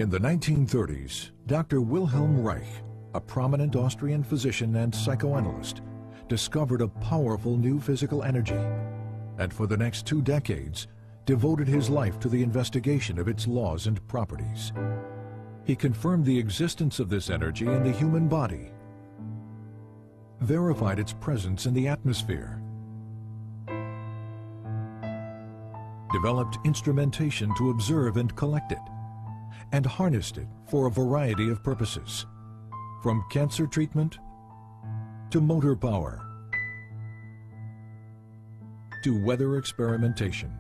In the 1930s, Dr. Wilhelm Reich, a prominent Austrian physician and psychoanalyst, discovered a powerful new physical energy, and for the next 2 decades, devoted his life to the investigation of its laws and properties. He confirmed the existence of this energy in the human body, verified its presence in the atmosphere, developed instrumentation to observe and collect it, and harnessed it for a variety of purposes, from cancer treatment to motor power to weather experimentation.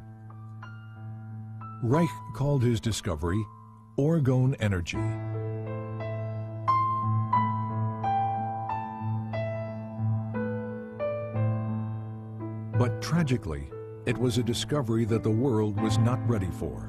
Reich called his discovery orgone energy. But tragically, it was a discovery that the world was not ready for.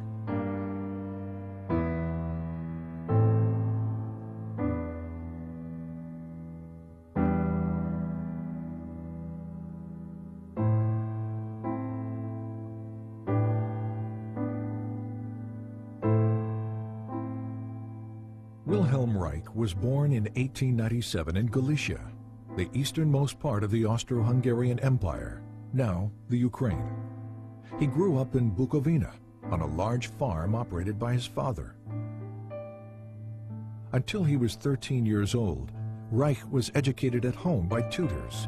Wilhelm Reich was born in 1897 in Galicia, the easternmost part of the Austro-Hungarian Empire, now the Ukraine. He grew up in Bukovina on a large farm operated by his father. Until he was 13 years old, Reich was educated at home by tutors.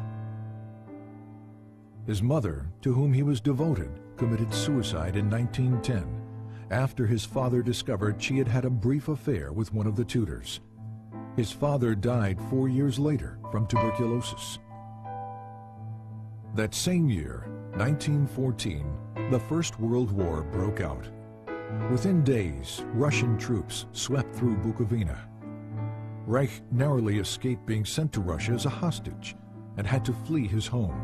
His mother, to whom he was devoted, committed suicide in 1910 after his father discovered she had had a brief affair with one of the tutors. His father died 4 years later from tuberculosis. That same year, 1914, the First World War broke out. Within days, Russian troops swept through Bukovina. Reich narrowly escaped being sent to Russia as a hostage and had to flee his home.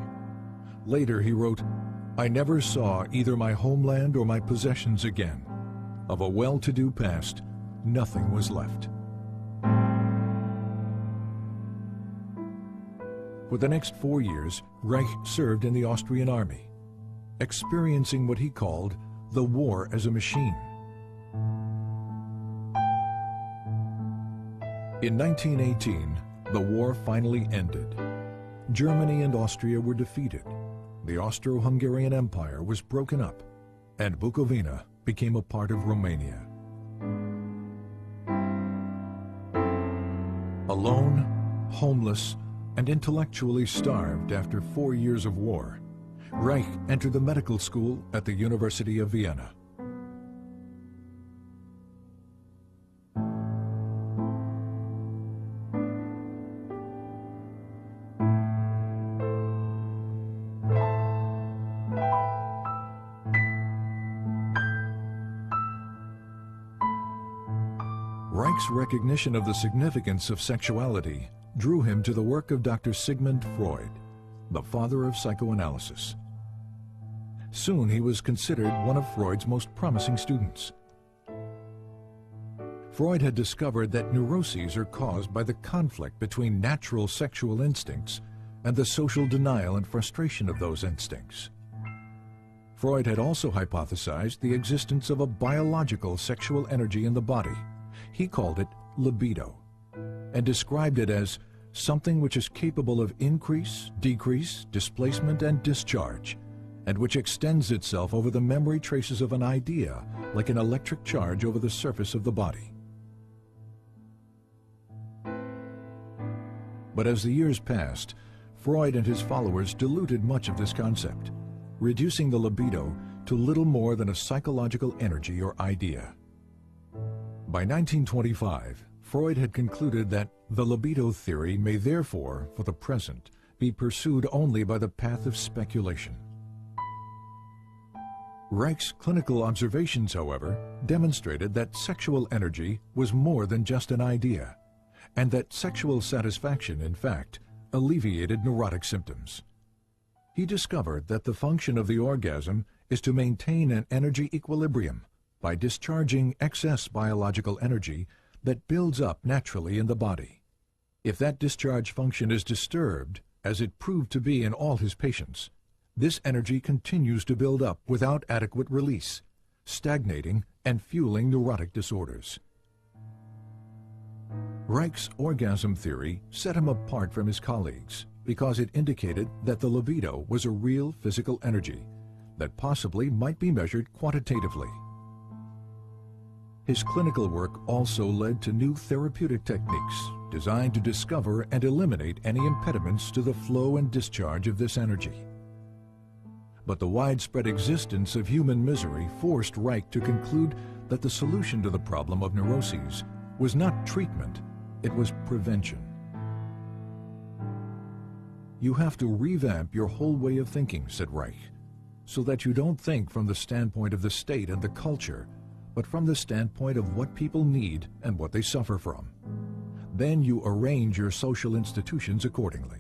Later he wrote, "I never saw either my homeland or my possessions again. Of a well-to-do past, nothing was left." For the next 4 years, Reich served in the Austrian army, experiencing what he called the war as a machine. In 1918, the war finally ended. Germany and Austria were defeated. The Austro-Hungarian Empire was broken up, and Bukovina became a part of Romania. Alone, homeless, and intellectually starved after 4 years of war, Reich entered the medical school at the University of Vienna. Reich's recognition of the significance of sexuality drew him to the work of Dr. Sigmund Freud, the father of psychoanalysis. Soon he was considered one of Freud's most promising students. Freud had discovered that neuroses are caused by the conflict between natural sexual instincts and the social denial and frustration of those instincts. Freud had also hypothesized the existence of a biological sexual energy in the body. He called it libido, and described it as something which is capable of increase, decrease, displacement, and discharge, and which extends itself over the memory traces of an idea like an electric charge over the surface of the body. But as the years passed, Freud and his followers diluted much of this concept, reducing the libido to little more than a psychological energy or idea. By 1925, Freud had concluded that the libido theory may therefore, for the present, be pursued only by the path of speculation. Reich's clinical observations, however, demonstrated that sexual energy was more than just an idea, and that sexual satisfaction, in fact, alleviated neurotic symptoms. He discovered that the function of the orgasm is to maintain an energy equilibrium by discharging excess biological energy that builds up naturally in the body. If that discharge function is disturbed, as it proved to be in all his patients, this energy continues to build up without adequate release, stagnating and fueling neurotic disorders. Reich's orgasm theory set him apart from his colleagues because it indicated that the libido was a real physical energy that possibly might be measured quantitatively. His clinical work also led to new therapeutic techniques designed to discover and eliminate any impediments to the flow and discharge of this energy. But the widespread existence of human misery forced Reich to conclude that the solution to the problem of neuroses was not treatment, it was prevention. You have to revamp your whole way of thinking, said Reich, so that you don't think from the standpoint of the state and the culture, but from the standpoint of what people need and what they suffer from. Then you arrange your social institutions accordingly.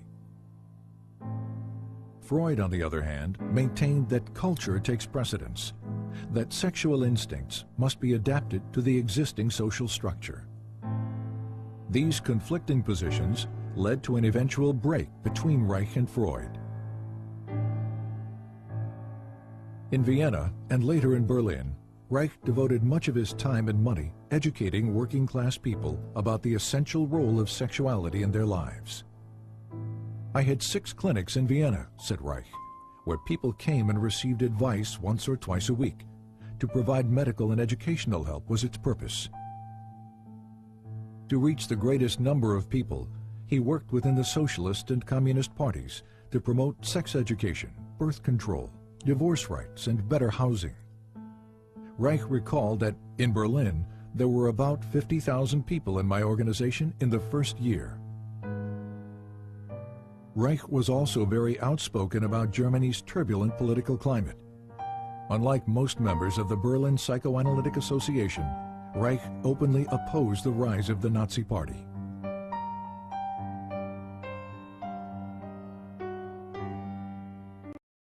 Freud, on the other hand, maintained that culture takes precedence, that sexual instincts must be adapted to the existing social structure. These conflicting positions led to an eventual break between Reich and Freud. In Vienna and later in Berlin, Reich devoted much of his time and money educating working-class people about the essential role of sexuality in their lives. I had 6 clinics in Vienna, said Reich, where people came and received advice once or twice a week. To provide medical and educational help was its purpose. To reach the greatest number of people, he worked within the socialist and communist parties to promote sex education, birth control, divorce rights, and better housing. Reich recalled that in Berlin, there were about 50,000 people in my organization in the first year. Reich was also very outspoken about Germany's turbulent political climate. Unlike most members of the Berlin Psychoanalytic Association, Reich openly opposed the rise of the Nazi Party.